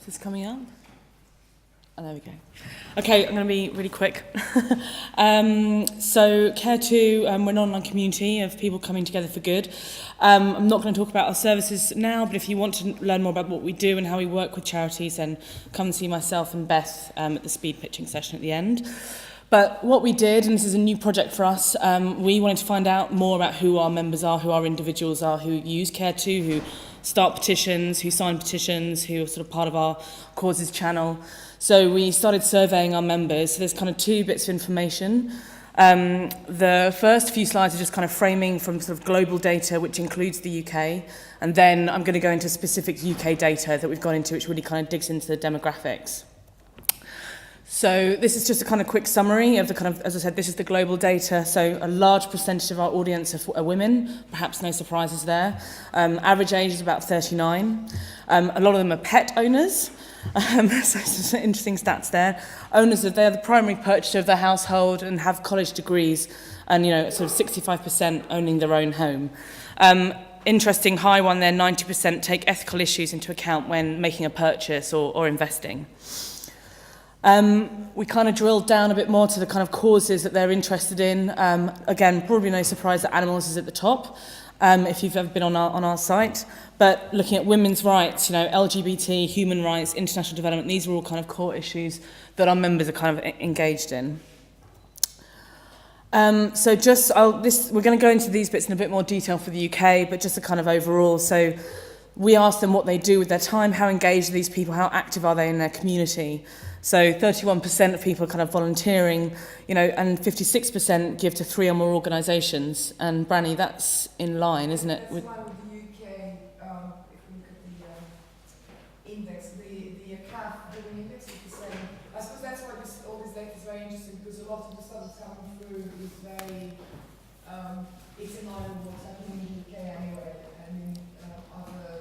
this coming up? Oh, there we go. Okay, I'm going to be really quick. So Care2, we're an online community of people coming together for good. I'm not going to talk about our services now, but if you want to learn more about what we do and how we work with charities, then come and see myself and Beth at the speed pitching session at the end. But what we did, and this is a new project for us, we wanted to find out more about who our members are, who our individuals are, who use Care2, who start petitions, who sign petitions, who are sort of part of our causes channel. So we started surveying our members. So there's kind of two bits of information. The first few slides are just kind of framing from sort of global data, which includes the UK. And then I'm going to go into specific UK data that we've gone into, which really kind of digs into the demographics. So this is just a kind of quick summary of the kind of, as I said, this is the global data. So a large percentage of our audience are women, perhaps no surprises there. Average age is about 39. A lot of them are pet owners. So some interesting stats there. Owners, they're the primary purchaser of their household and have college degrees, and sort of 65% owning their own home. Interesting high one there, 90% take ethical issues into account when making a purchase or investing. We kind of drilled down a bit more to the kind of causes that they're interested in. Again, probably no surprise that animals is at the top, if you've ever been on our site. But looking at women's rights, LGBT, human rights, international development, these are all kind of core issues that our members are kind of engaged in. So we're going to go into these bits in a bit more detail for the UK, but just a kind of overall. So we asked them what they do with their time, how engaged are these people, how active are they in their community. So 31% of people are kind of volunteering, and 56% give to 3 or more organisations. And Branny, that's in line, isn't it? That's why with the UK, if we look at the index, the CAF doing index is the same. I suppose that's why all this data is very interesting, because a lot of the stuff that's coming through is very, it's in line with what's happening in the UK anyway, and in other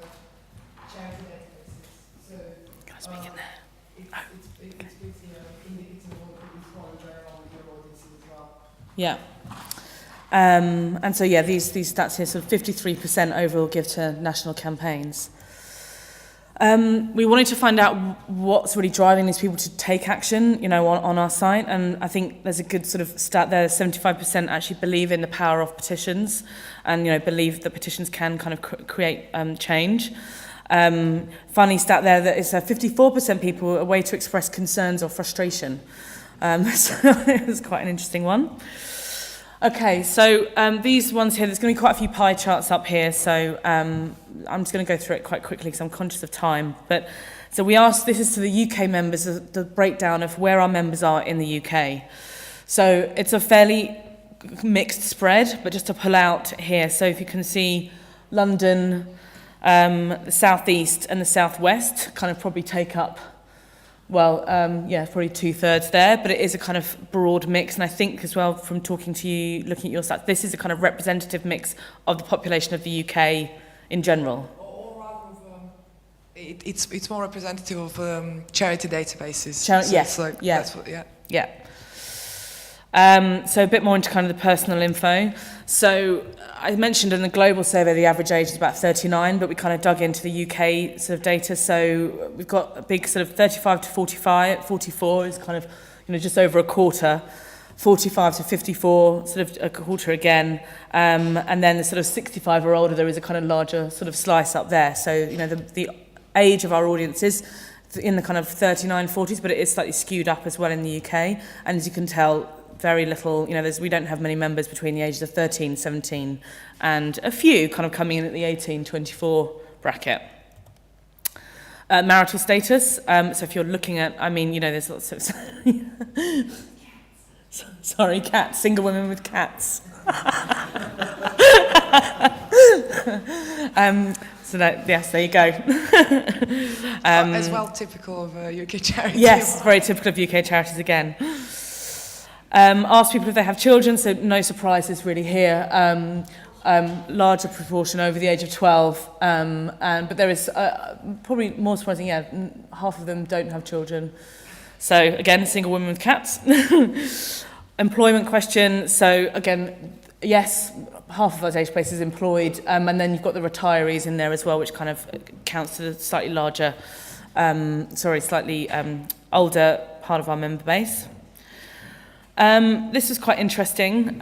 charity databases. So, can I speak in there? It's pretty indicative of what is probably going on with your audiences as well. Yeah. And so, these stats here, sort of 53% overall give to national campaigns. We wanted to find out what's really driving these people to take action, on our site. And I think there's a good sort of stat there. 75% actually believe in the power of petitions and, believe that petitions can kind of create change. Funny stat there that it's 54% people a way to express concerns or frustration. So it was quite an interesting one. Okay, so these ones here, there's going to be quite a few pie charts up here, so I'm just going to go through it quite quickly because I'm conscious of time. But so we asked, this is to the UK members, the breakdown of where our members are in the UK. So it's a fairly mixed spread, but just to pull out here, so if you can see London, the southeast and the southwest kind of probably take up, probably 2/3 there, but it is a kind of broad mix. And I think as well, from talking to you, looking at your stats, this is a kind of representative mix of the population of the UK in general. Or rather, it's more representative of charity databases. Yes, That's what, yeah. So a bit more into kind of the personal info. So I mentioned in the global survey the average age is about 39, but we kind of dug into the UK sort of data. So we've got a big sort of 35 to 44 is kind of just over a quarter, 45 to 54 sort of a quarter again, and then the sort of 65 or older there is a kind of larger sort of slice up there. So the age of our audience is in the kind of 39, 40s, but it is slightly skewed up as well in the UK, and as you can tell, very little, we don't have many members between the ages of 13, 17, and a few kind of coming in at the 18, 24 bracket. Marital status, so if you're looking at, there's lots of, sorry, cats, single women with cats. So that, yes, there you go. As well typical of UK charities. Yes, very typical of UK charities again. Ask people if they have children, so no surprises really here. Larger proportion over the age of 12, but there is probably more surprising, half of them don't have children. So again, single women with cats. Employment question, so again, yes, half of those age space is employed, and then you've got the retirees in there as well, which kind of counts to a slightly larger slightly older part of our member base. This was quite interesting.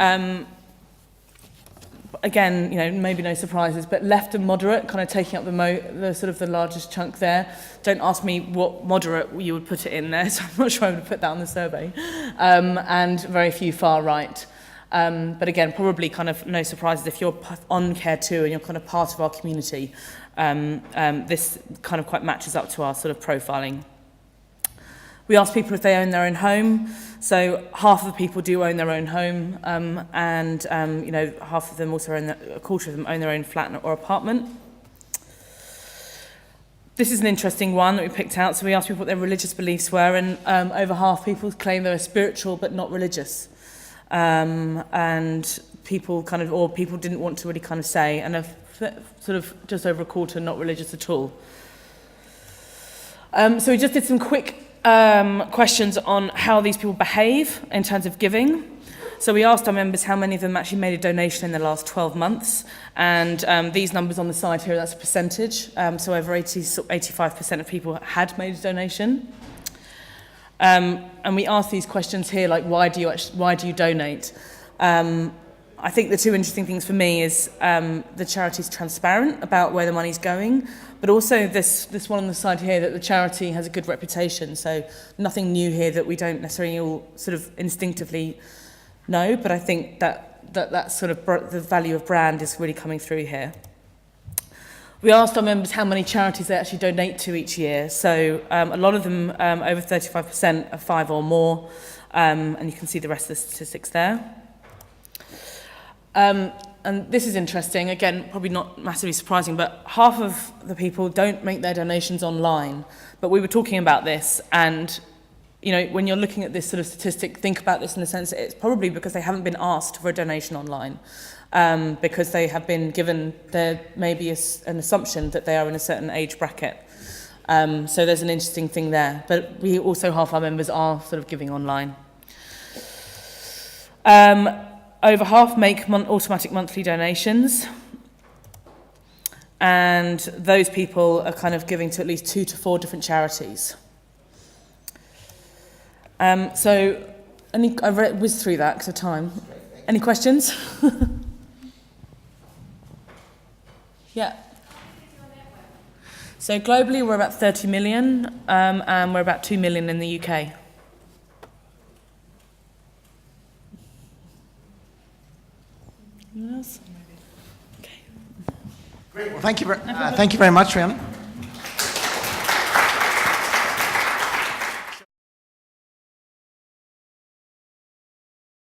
Again, you know, maybe no surprises, but left and moderate, kind of taking up the sort of the largest chunk there. Don't ask me what moderate you would put it in there, so I'm not sure I would put that on the survey. And very few far right. But again, probably kind of no surprises if you're on Care2 and you're kind of part of our community. This kind of quite matches up to our sort of profiling. We asked people if they own their own home. So half of the people do own their own home, and you know, half of them also own, a quarter of them own their own flat or apartment. This is an interesting one that we picked out. So we asked people what their religious beliefs were, and over half people claim they were spiritual but not religious. And people kind of, or people didn't want to really kind of say, and sort of just over a quarter not religious at all. So we just did some quick questions on how these people behave in terms of giving. So we asked our members how many of them actually made a donation in the last 12 months. And these numbers on the side here, that's a percentage. So over 85% of people had made a donation. And we asked these questions here, like, why do you donate? I think the two interesting things for me is the charity's transparent about where the money's going, but also this one on the side here, that the charity has a good reputation. So nothing new here that we don't necessarily all sort of instinctively know, but I think that sort of the value of brand is really coming through here. We asked our members how many charities they actually donate to each year. So a lot of them, over 35%, are 5 or more, and you can see the rest of the statistics there. And this is interesting, again, probably not massively surprising, but half of the people don't make their donations online. But we were talking about this, and you know, when you're looking at this sort of statistic, think about this in the sense that it's probably because they haven't been asked for a donation online, because they have been given, there may be an assumption that they are in a certain age bracket. So there's an interesting thing there. But we also, half our members are sort of giving online. Over half make automatic monthly donations, and those people are kind of giving to at least 2 to 4 different charities. So I whizzed through that because of time. Any questions? Yeah. So globally we're about 30 million, and we're about 2 million in the UK. Anyone else? Okay. Great. Well, thank you very much, Rhiannon.